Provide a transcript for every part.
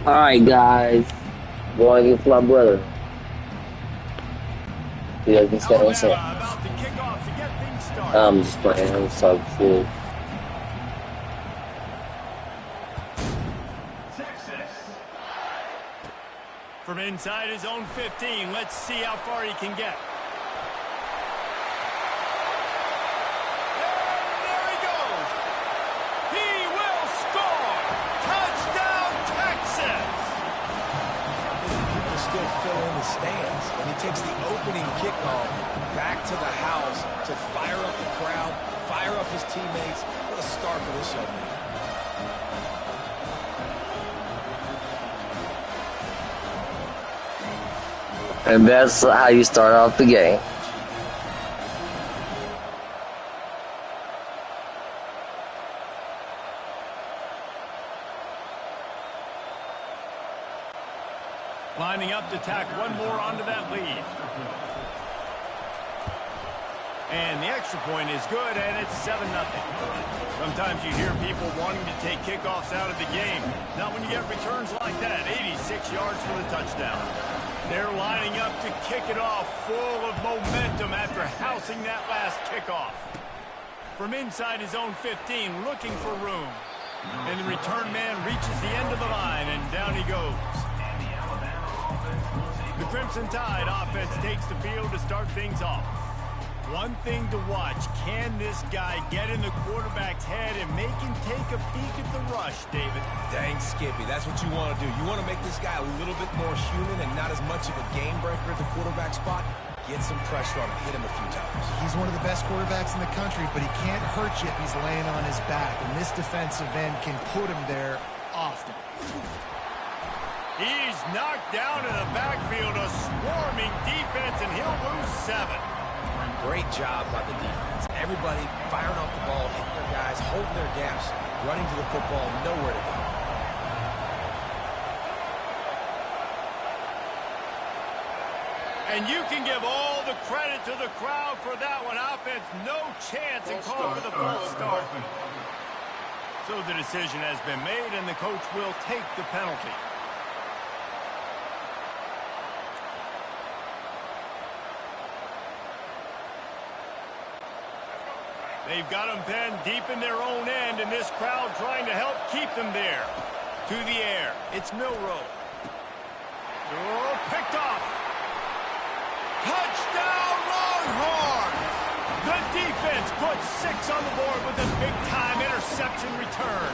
Alright, guys. Going against my brother. Yeah, this guy was saying. Alabama about to kick off to get things started. I'm just playing. I'm so cool. Texas. From inside his own 15, let's see how far he can get. There he goes. He will score. Touchdown, Texas. People still fill in the stands, and he takes the opening kickoff back to the house to fire up the crowd, fire up his teammates. What a start for this young man. And that's how you start off the game. Lining up to tack one more onto that lead. And the extra point is good, and it's 7-0. Sometimes you hear people wanting to take kickoffs out of the game. Not when you get returns like that. 86 yards for the touchdown. They're lining up to kick it off, full of momentum after housing that last kickoff. From inside his own 15, looking for room. And the return man reaches the end of the line, and down he goes. The Crimson Tide offense takes the field to start things off. One thing to watch, can this guy get in the quarterback's head and make him take a peek at the rush, David? Dang, Skippy, that's what you want to do. You want to make this guy a little bit more human and not as much of a game breaker at the quarterback spot. Get some pressure on him, hit him a few times. He's one of the best quarterbacks in the country, but he can't hurt you if he's laying on his back, and this defensive end can put him there often. He's knocked down in the backfield, a swarming defense, and he'll lose 7. Great job by the defense. Everybody firing off the ball, hitting their guys, holding their gaps, running to the football, nowhere to go. And you can give all the credit to the crowd for that one. Offense, no chance and call for the false start. So the decision has been made, and the coach will take the penalty. They've got them penned deep in their own end, and this crowd trying to help keep them there. To the air, it's Milroe. Oh, picked off. Touchdown, Longhorns! The defense puts 6 on the board with a big-time interception return.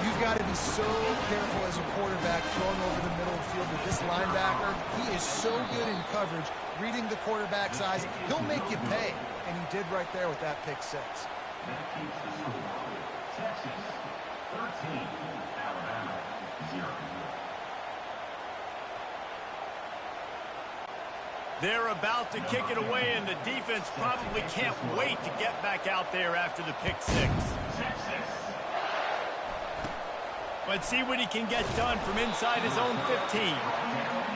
You've got to be so careful as a quarterback throwing over the middle of the field with this linebacker. He is so good in coverage, reading the quarterback's eyes. He'll make you pay, and he did right there with that pick 6. Texas 13, Alabama 0. They're about to kick it away, and the defense probably can't wait to get back out there after the pick 6. Let's see what he can get done from inside his own 15.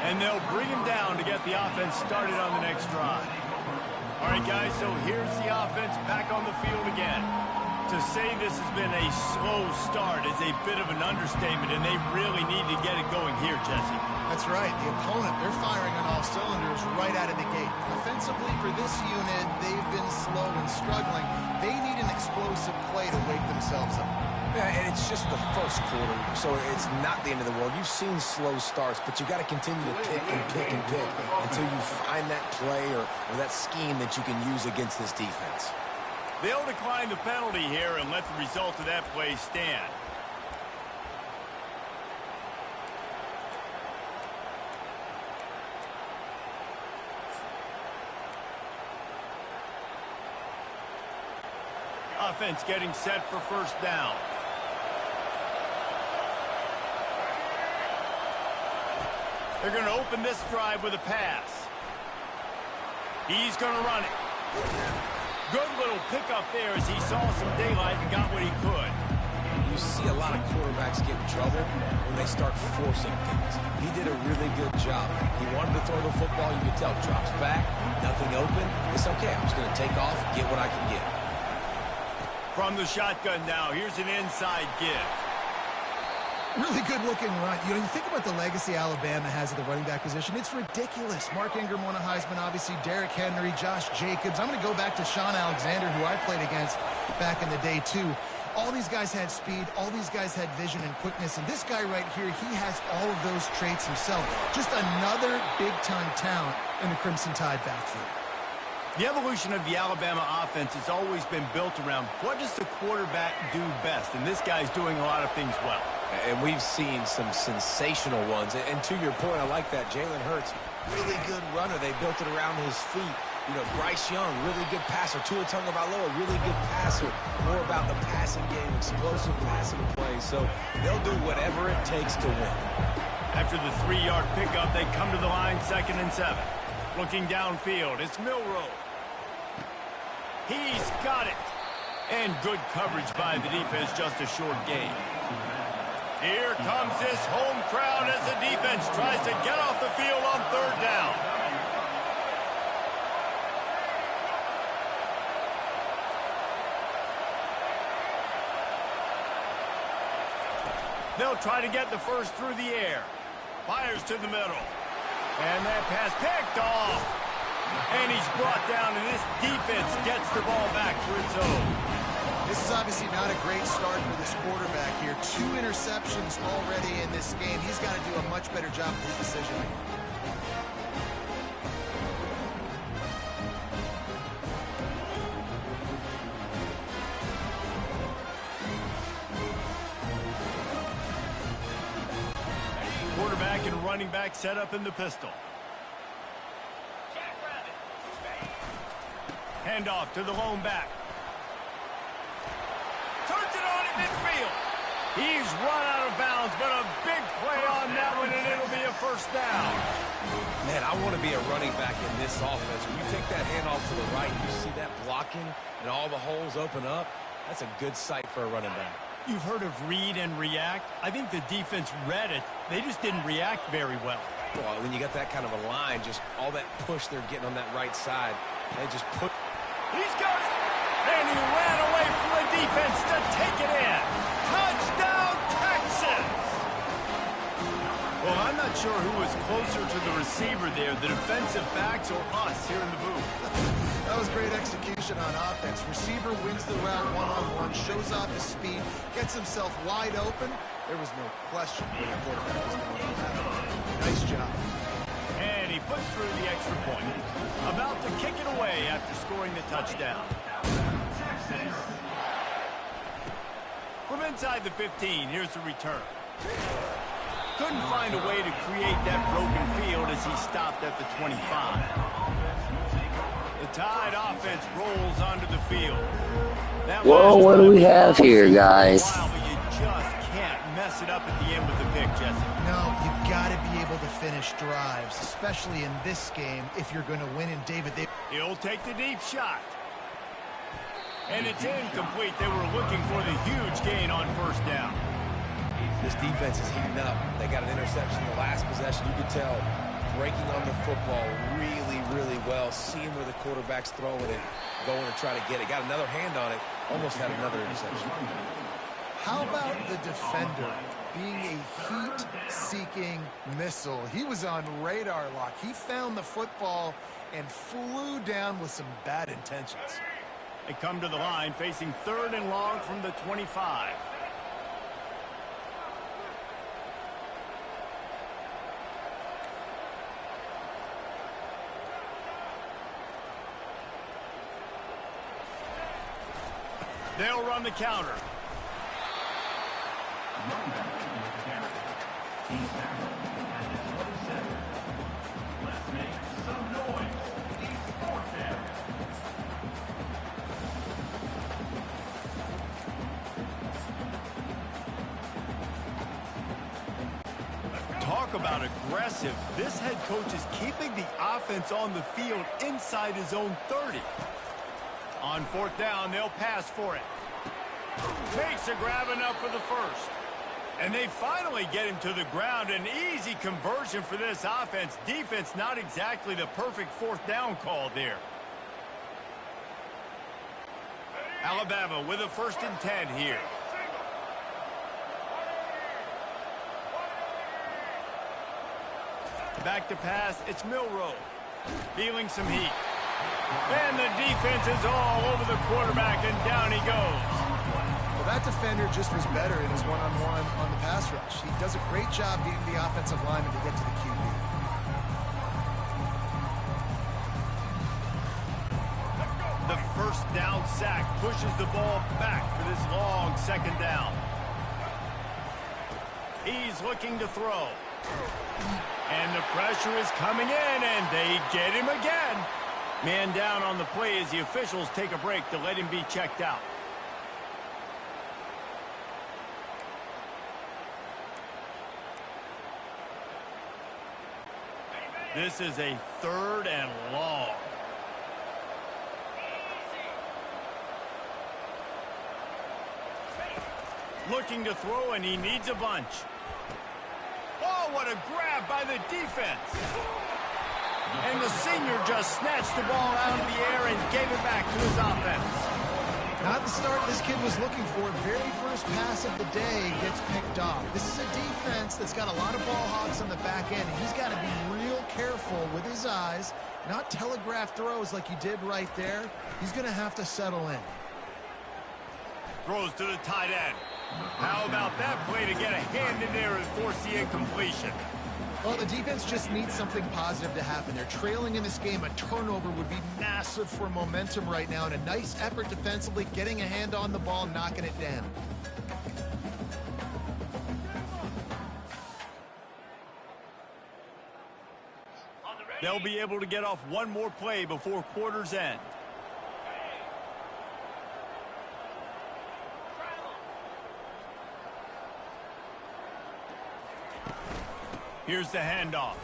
And they'll bring him down to get the offense started on the next drive. All right, guys, so here's the offense back on the field again. To say this has been a slow start is a bit of an understatement, and they really need to get it going here, Jesse. That's right. The opponent, they're firing on all cylinders right out of the gate. Offensively, for this unit, they've been slow and struggling. They need an explosive play to wake themselves up. Yeah, and it's just the first quarter, so it's not the end of the world. You've seen slow starts, but you got to continue to pick and pick and pick until you find that play or that scheme that you can use against this defense. They'll decline the penalty here and let the result of that play stand. Offense getting set for first down. They're going to open this drive with a pass. He's going to run it. Good little pickup there as he saw some daylight and got what he could. You see a lot of quarterbacks get in trouble when they start forcing things. He did a really good job. He wanted to throw the football. You could tell. Drops back, nothing open. It's okay. I'm just going to take off, get what I can get. From the shotgun now, here's an inside give. Really good looking run. You know, you think about the legacy Alabama has at the running back position. It's ridiculous. Mark Ingram won a Heisman, obviously. Derrick Henry, Josh Jacobs. I'm going to go back to Sean Alexander, who I played against back in the day, too. All these guys had speed. All these guys had vision and quickness. And this guy right here, he has all of those traits himself. Just another big-time talent in the Crimson Tide backfield. The evolution of the Alabama offense has always been built around what does the quarterback do best, and this guy's doing a lot of things well. And we've seen some sensational ones. And to your point, I like that. Jalen Hurts, really good runner. They built it around his feet. You know, Bryce Young, really good passer. Tua Tagovailoa, really good passer. More about the passing game, explosive passing plays. So they'll do whatever it takes to win. After the 3-yard pickup, they come to the line 2nd and 7. Looking downfield, it's Milroe. He's got it. And good coverage by the defense, just a short gain. Here comes this home crowd as the defense tries to get off the field on 3rd down. They'll try to get the first through the air. Fires to the middle. And that pass picked off. And he's brought down, and this defense gets the ball back for its own. This is obviously not a great start for this quarterback here. 2 interceptions already in this game. He's got to do a much better job with his decision. Quarterback and running back set up in the pistol. Handoff to the lone back. Turns it on at midfield. He's run out of bounds, but a big play on that one, and it'll be a first down. Man, I want to be a running back in this offense. When you take that handoff to the right, you see that blocking, and all the holes open up. That's a good sight for a running back. You've heard of read and react. I think the defense read it. They just didn't react very well. Well, when you got that kind of a line, just all that push they're getting on that right side, they just put... He's got it! And he ran away from the defense to take it in. Touchdown, Texans! Well, I'm not sure who was closer to the receiver there, the defensive backs or us here in the booth. That was great execution on offense. Receiver wins the route one-on-one, shows off his speed, gets himself wide open. There was no question where the quarterback was going to that. Nice job. And he puts through the extra point. About to kick it away after scoring the touchdown. From inside the 15, here's the return. Couldn't find a way to create that broken field as he stopped at the 25. The Tide offense rolls onto the field. Whoa, what do we have here, guys? But you just can't mess it up at the end with the pick, Jesse. No, you've got to be able to finish drives, especially in this game if you're going to win. And David, He'll take the deep shot. And it's incomplete. They were looking for the huge gain on first down. This defense is heating up. They got an interception in the last possession. You could tell breaking on the football really, really well. Seeing where the quarterback's throwing it, going to try to get it. Got another hand on it. Almost had another interception. how about the defender being a heat-seeking missile? He was on radar lock. He found the football and flew down with some bad intentions. They come to the line facing 3rd and long from the 25. They'll run the counter. Let's make some noise. It's fourth down. Talk about aggressive. This head coach is keeping the offense on the field inside his own 30. On 4th down, they'll pass for it. Makes a grab enough for the first. And they finally get him to the ground. An easy conversion for this offense. Defense not exactly the perfect 4th down call there. Alabama with a 1st and 10 here. Back to pass, it's Milroe. Feeling some heat. And the defense is all over the quarterback, and down he goes. Well, that defender just was better in his one-on-one on the pass rush. He does a great job beating the offensive lineman to get to the QB. The first down sack pushes the ball back for this long second down. He's looking to throw. And the pressure is coming in, and they get him again. Man down on the play as the officials take a break to let him be checked out. This is a 3rd and long. Looking to throw, and he needs a bunch. Oh, what a grab by the defense. And the senior just snatched the ball out of the air and gave it back to his offense. Not the start this kid was looking for. Very first pass of the day gets picked off. This is a defense that's got a lot of ball hogs on the back end. He's got to be real careful with his eyes, not telegraph throws like he did right there. He's going to have to settle in. Throws to the tight end. How about that play to get a hand in there and force the incompletion? Well, the defense just needs something positive to happen. They're trailing in this game. A turnover would be massive for momentum right now, and a nice effort defensively, getting a hand on the ball, knocking it down. They'll be able to get off one more play before quarter's end. Here's the handoff.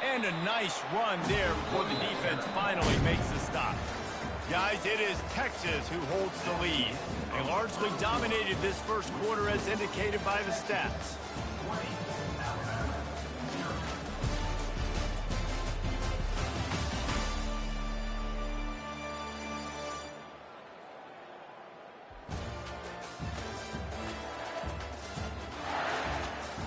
And a nice run there before the defense finally makes the stop. Guys, it is Texas who holds the lead. They largely dominated this first quarter as indicated by the stats.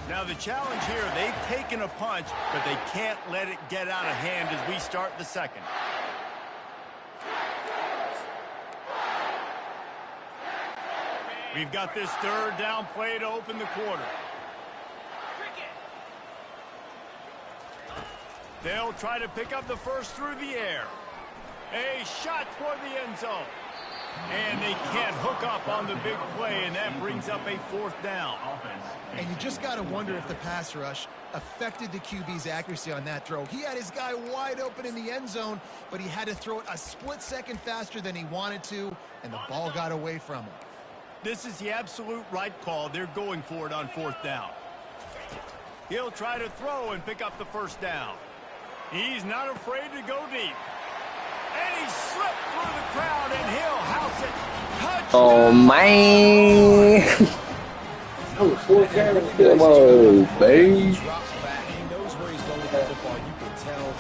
Now the challenge here, they've taken a punch, but they can't let it get out of hand as we start the second. We've got this 3rd down play to open the quarter. They'll try to pick up the first through the air. A shot toward the end zone. And they can't hook up on the big play, and that brings up a 4th down. And you just got to wonder if the pass rush affected the QB's accuracy on that throw. He had his guy wide open in the end zone, but he had to throw it a split second faster than he wanted to, and the ball got away from him. This is the absolute right call. They're going for it on 4th down. He'll try to throw and pick up the first down. He's not afraid to go deep. And he slipped through the crowd, and he'll house it. Touchdown! Oh, man. Come on, baby. Drops back. He knows where he's going with the football. You can tell.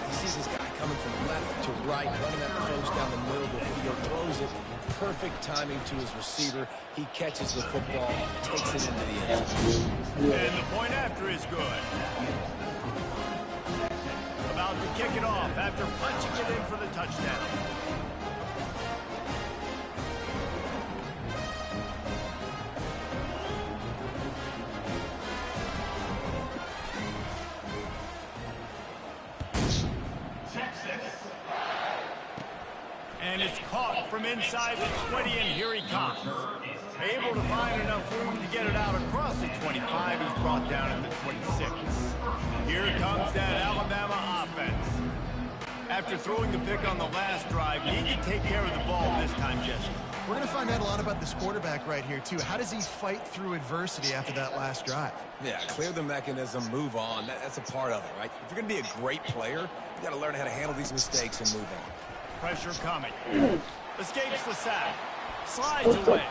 He sees this guy coming from left to right, running that approach down the middle. The video throws it. Perfect timing to his receiver. He catches the football, takes it into the end zone. And the point after is good. About to kick it off after punching it in for the touchdown. And it's caught from inside the 20, and here he comes. Able to find enough room to get it out across the 25. He's brought down at the 26. Here comes that Alabama offense. After throwing the pick on the last drive, need to take care of the ball this time, Jesse. We're going to find out a lot about this quarterback right here, too. How does he fight through adversity after that last drive? Yeah, clear the mechanism, move on. That's a part of it, right? If you're going to be a great player, you got to learn how to handle these mistakes and move on. Pressure coming. Escapes the sack. Slides away.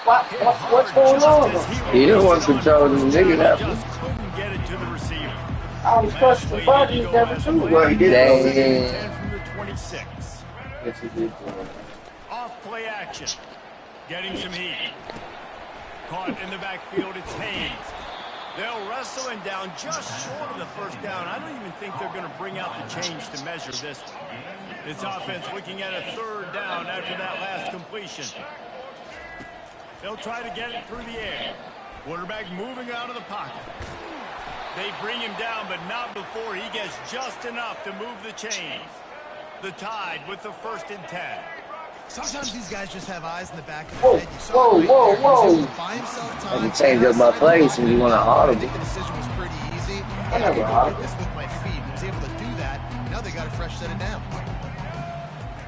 What's going on? He don't want to tell the nigga that. Just couldn't get it to the receiver. I was pressing the button, he never too. Well, he did. Second and 10 from the 26. Yes, he did. Off play action. Getting some heat. Caught in the backfield, it's Hayes. They'll wrestle him down just short of the first down. I don't even think they're going to bring out the change to measure this. This offense looking at a third down after that last completion. They'll try to get it through the air. Quarterback moving out of the pocket. They bring him down, but not before he gets just enough to move the chains. The Tide with the 1st and 10. Sometimes these guys just have eyes in the back of Whoa, their head. You saw whoa, it right whoa, there. He was able whoa. to buy himself I time. can change up my plays when you want to audible. The decision was pretty easy. I never I can audible. get this with my feet. He was able to do that. Now they got a fresh set of downs.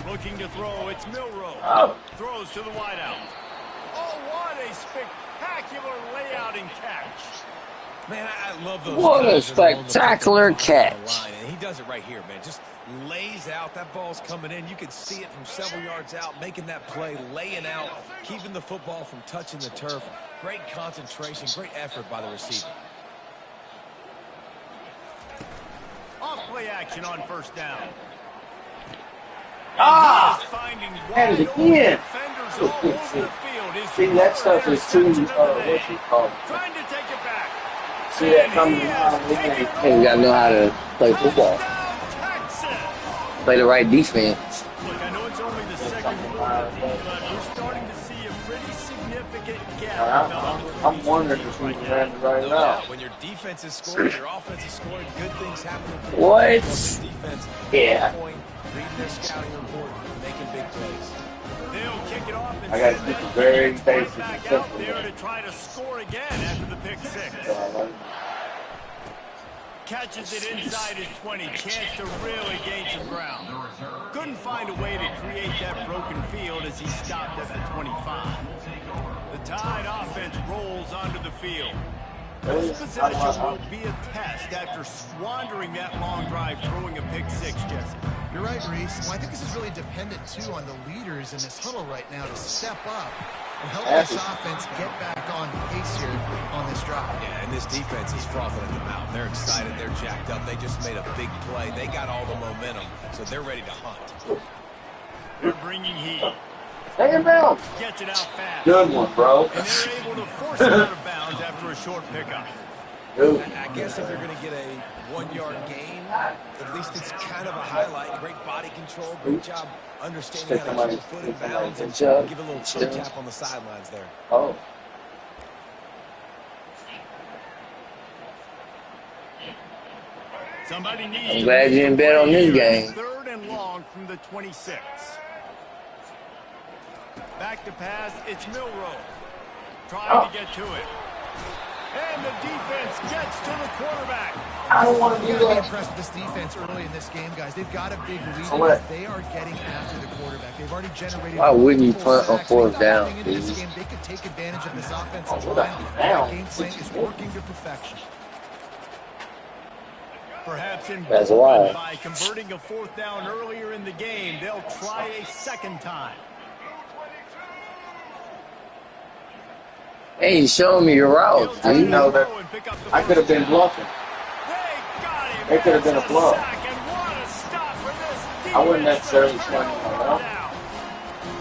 Looking to throw, it's Milroe. Oh. Throws to the wideout. Oh, what a spectacular layout and catch. Man, I love those. What a guys that are willing to put spectacular the ball on the catch. line, and he does it right here, man. Just lays out. That ball's coming in. You can see it from several yards out, making that play, laying out, keeping the football from touching the turf. Great concentration, great effort by the receiver. Off play action on 1st down. Ah! He is finding And wide open again. defenders all over the field. His See, that stuff is too, interception of the day. what you call it. Trying to take it back. See that And coming he down, has we taken can't- it And you gotta know how to play football. Touchdown, Texas. Play the right defense. Look, I know it's only the second quarter, but we're starting to see a pretty significant gap. I'm wondering if we ran the right No route. doubt, when your defense is scoring, your offense is scoring, good things happen. What? Defense, Yeah. point, reading their scouting report, making big plays. They'll kick it off and I gotta send keep it it very right basic back and out simple. there to try to score again after the pick 6. Catches it inside his 20. Chance to really gain some ground. Couldn't find a way to create that broken field as he stopped at the 25. The Tide offense rolls onto the field. This possession will be a test after squandering that long drive throwing a pick 6, Jesse. You're right, Reese. Well, I think this is really dependent, too, on the leaders in this huddle right now to step up and help this offense get back on pace here on this drive. Yeah, and this defense is frothing at the mouth. They're excited. They're jacked up. They just made a big play. They got all the momentum, so they're ready to hunt. They're bringing heat. Take him down. Gets it out fast. Good one, bro. And they're able to force it out of bounds after a short pickup. Dude. I guess if you're going to get a 1-yard gain, at least it's kind of a highlight. Great body control. Great job understanding how to keep your foot in bounds and give a little toe tap on the sidelines there. Oh. Somebody needs I'm to glad you didn't bet on this game. 3rd and long from the 26. Back to pass, it's Milroe. Trying to get to it. And the defense gets to the quarterback. I don't want to You do got to be that. impressed with this defense early in this game, guys. They've got a big lead. So what? They are getting after the quarterback. They've already generated. Why wouldn't you multiple punt on sacks. 4th They thought down, coming into this dude? game, they could take advantage of this offensive Oh, line. down. That game plan is working to perfection. Perhaps in That's why. by converting a 4th down earlier in the game, they'll try a second time. Hey, you showing me your route, They'll dude. know that and pick up the I could have been bluffing. They got him. It could have been a That's bluff. sack, and what a stop for this I wouldn't defense necessarily to swing turn it the around. down.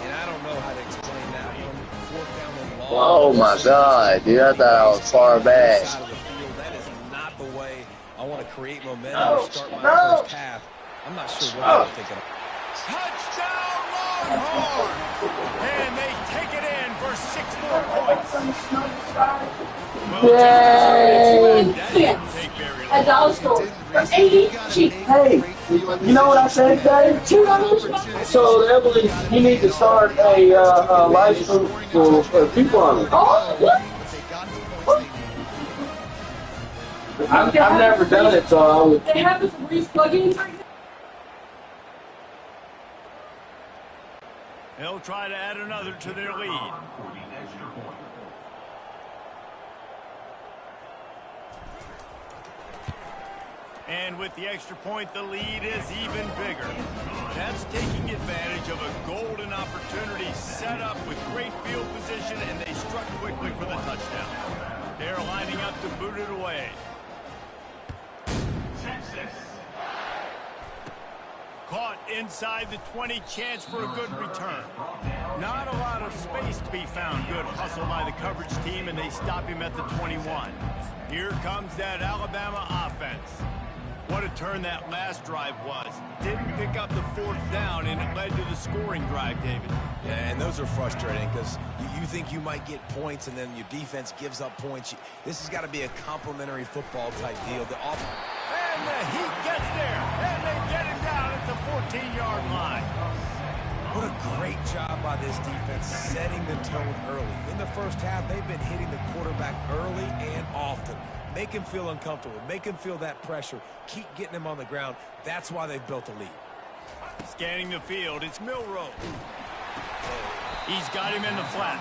And I don't know how to explain that one. 4th down and long. Oh my God, dude! I thought I was far back. Side of the field. That is not the way I want to create momentum No, or start my no. first half. I'm not sure what they were thinking. Touchdown Longhorns! And they take it in for 6 more points. Well, Yay! that didn't take very long. At dollar store. For 80 cheap. Hey, you know what I said today? $2. So Emily, you need to start a live stream for people on it. Oh, what? I've never done it, so I would. They have this Reese plugins right now. They'll try to add another to their lead. And with the extra point, the lead is even bigger. That's taking advantage of a golden opportunity set up with great field position, and they struck quickly for the touchdown. They're lining up to boot it away. Caught inside the 20, chance for a good return. Not a lot of space to be found. Good hustle by the coverage team, and they stop him at the 21. Here comes that Alabama offense. What a turn that last drive was. Didn't pick up the fourth down, and it led to the scoring drive, David. Yeah, and those are frustrating because you think you might get points, and then your defense gives up points. This has got to be a complimentary football type deal. And the Heat gets there, and they get him down at the 14-yard line. What a great job by this defense setting the tone early. In the first half, they've been hitting the quarterback early and often. Make him feel uncomfortable. Make him feel that pressure. Keep getting him on the ground. That's why they've built a lead. Scanning the field, it's Milroe. He's got him in the flat.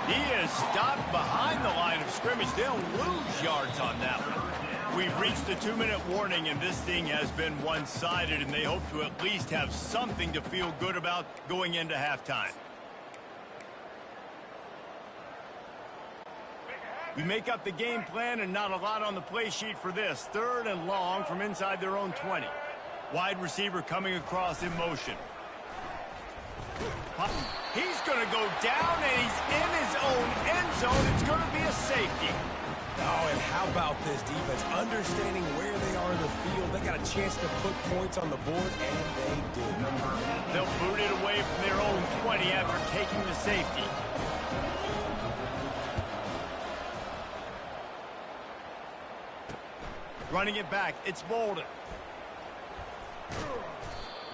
He is stopped behind the line of scrimmage. They'll lose yards on that one. We've reached the 2-minute warning, and this thing has been one-sided, and they hope to at least have something to feel good about going into halftime. We make up the game plan, and not a lot on the play sheet for this. 3rd and long from inside their own 20. Wide receiver coming across in motion. He's going to go down, and he's in his own end zone. It's going to be a safety. Oh, and how about this defense? Understanding where they are in the field. They got a chance to put points on the board, and they did. They'll boot it away from their own 20 after taking the safety. Running it back, it's Bolden.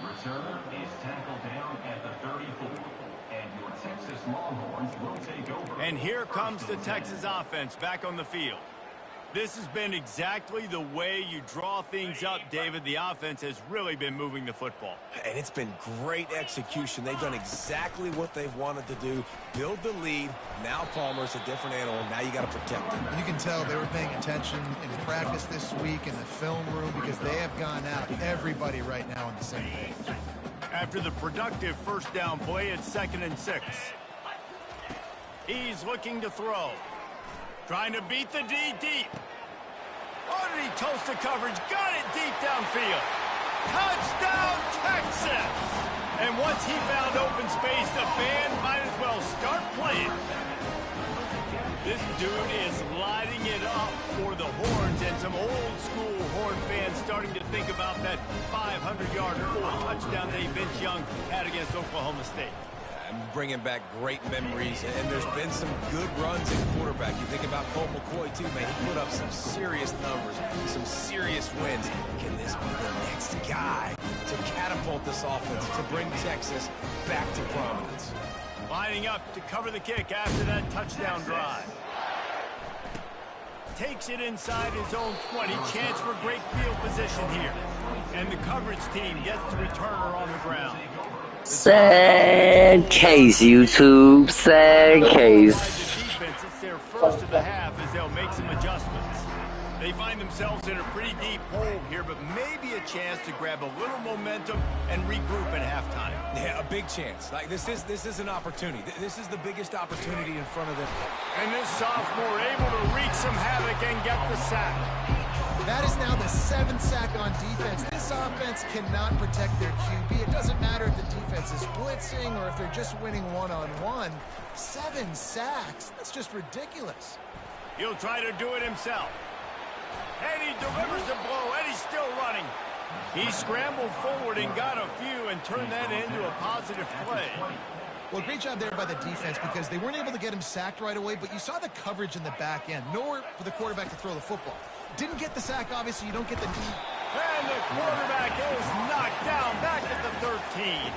Returner is tackled down at the 34. And your Texas Longhorns will take over. And here comes the Texas offense back on the field. This has been exactly the way you draw things up, David. The offense has really been moving the football. And it's been great execution. They've done exactly what they've wanted to do. Build the lead. Now Palmer's a different animal. Now you got to protect him. You can tell they were paying attention in practice this week in the film room because they have gone out. Everybody right now on the same page. After the productive first down play, it's 2nd and 6. He's looking to throw. Trying to beat the D deep. Oh, did he toast the coverage? Got it deep downfield. Touchdown, Texas! And once he found open space, the band might as well start playing. This dude is lighting it up for the Horns, and some old-school Horn fans starting to think about that 500-yard 4-touchdown day Vince Young had against Oklahoma State. I'm bringing back great memories, and there's been some good runs in quarterback. You think about Colt McCoy, too, man. He put up some serious numbers, some serious wins. Can this be the next guy to catapult this offense, to bring Texas back to prominence? Lining up to cover the kick after that touchdown drive. Takes it inside his own 20. Chance for great field position here. And the coverage team gets the returner on the ground. Sad case, YouTube. Sad case. The defense, it's their first of the half as they'll make some adjustments. They find themselves in a pretty deep hole here, but maybe a chance to grab a little momentum and regroup at halftime. Yeah, a big chance. Like this is an opportunity. This is the biggest opportunity in front of them. And this sophomore able to wreak some havoc and get the sack. That is now the 7th sack on defense. This offense cannot protect their QB. It doesn't matter if the defense is blitzing or if they're just winning one-on-one. 7 sacks. That's just ridiculous. He'll try to do it himself. And he delivers the blow, and he's still running. He scrambled forward and got a few and turned that into a positive play. Well, great job there by the defense because they weren't able to get him sacked right away, but you saw the coverage in the back end. Nowhere for the quarterback to throw the football. Didn't get the sack, obviously. You don't get the knee. And the quarterback is knocked down back at the 13.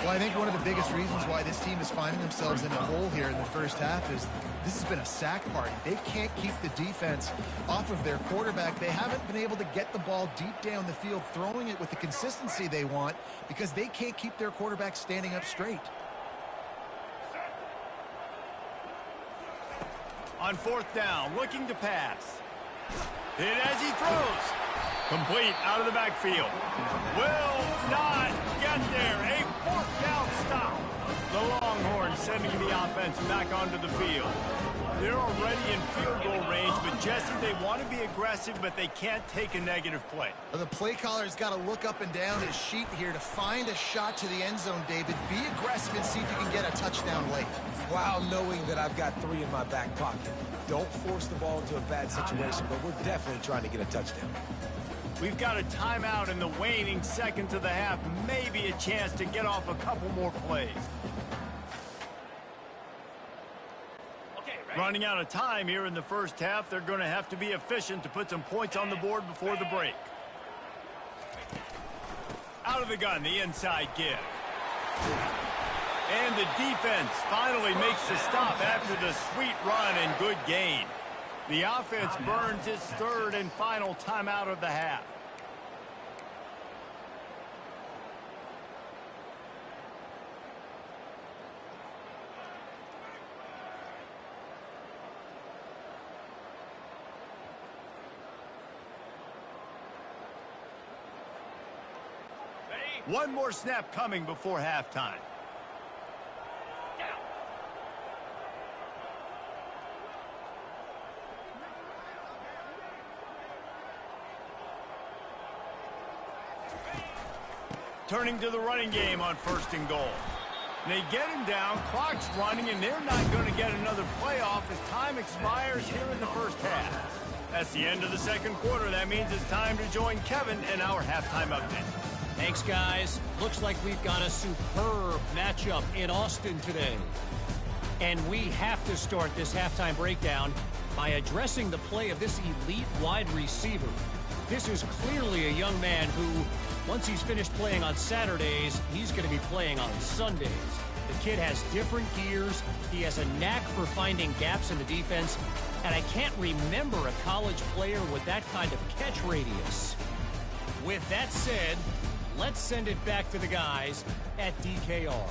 Well, I think one of the biggest reasons why this team is finding themselves in a hole here in the first half is this has been a sack party. They can't keep the defense off of their quarterback. They haven't been able to get the ball deep down the field, throwing it with the consistency they want because they can't keep their quarterback standing up straight. On 4th down, looking to pass. Hit as he throws. Complete out of the backfield. Will not get there. A 4th down stop. The Longhorns sending the offense back onto the field. They're already in field goal range, but Jesse, they want to be aggressive, but they can't take a negative play. Well, the play caller's got to look up and down his sheet here to find a shot to the end zone, David. Be aggressive and see if you can get a touchdown late. Wow, knowing that I've got 3 in my back pocket. Don't force the ball into a bad situation, but we're definitely trying to get a touchdown. We've got a timeout in the waning seconds of the half. Maybe a chance to get off a couple more plays. Running out of time here in the first half. They're going to have to be efficient to put some points on the board before the break. Out of the gun, the inside give. And the defense finally makes the stop after the sweet run and good gain. The offense burns its third and final timeout of the half. One more snap coming before halftime. Turning to the running game on 1st and goal. They get him down, clock's running, and they're not going to get another play off as time expires here in the first half. That's the end of the second quarter. That means it's time to join Kevin in our halftime update. Thanks, guys. Looks like we've got a superb matchup in Austin today. And we have to start this halftime breakdown by addressing the play of this elite wide receiver. This is clearly a young man who, once he's finished playing on Saturdays, he's going to be playing on Sundays. The kid has different gears. He has a knack for finding gaps in the defense. And I can't remember a college player with that kind of catch radius. With that said, let's send it back to the guys at DKR.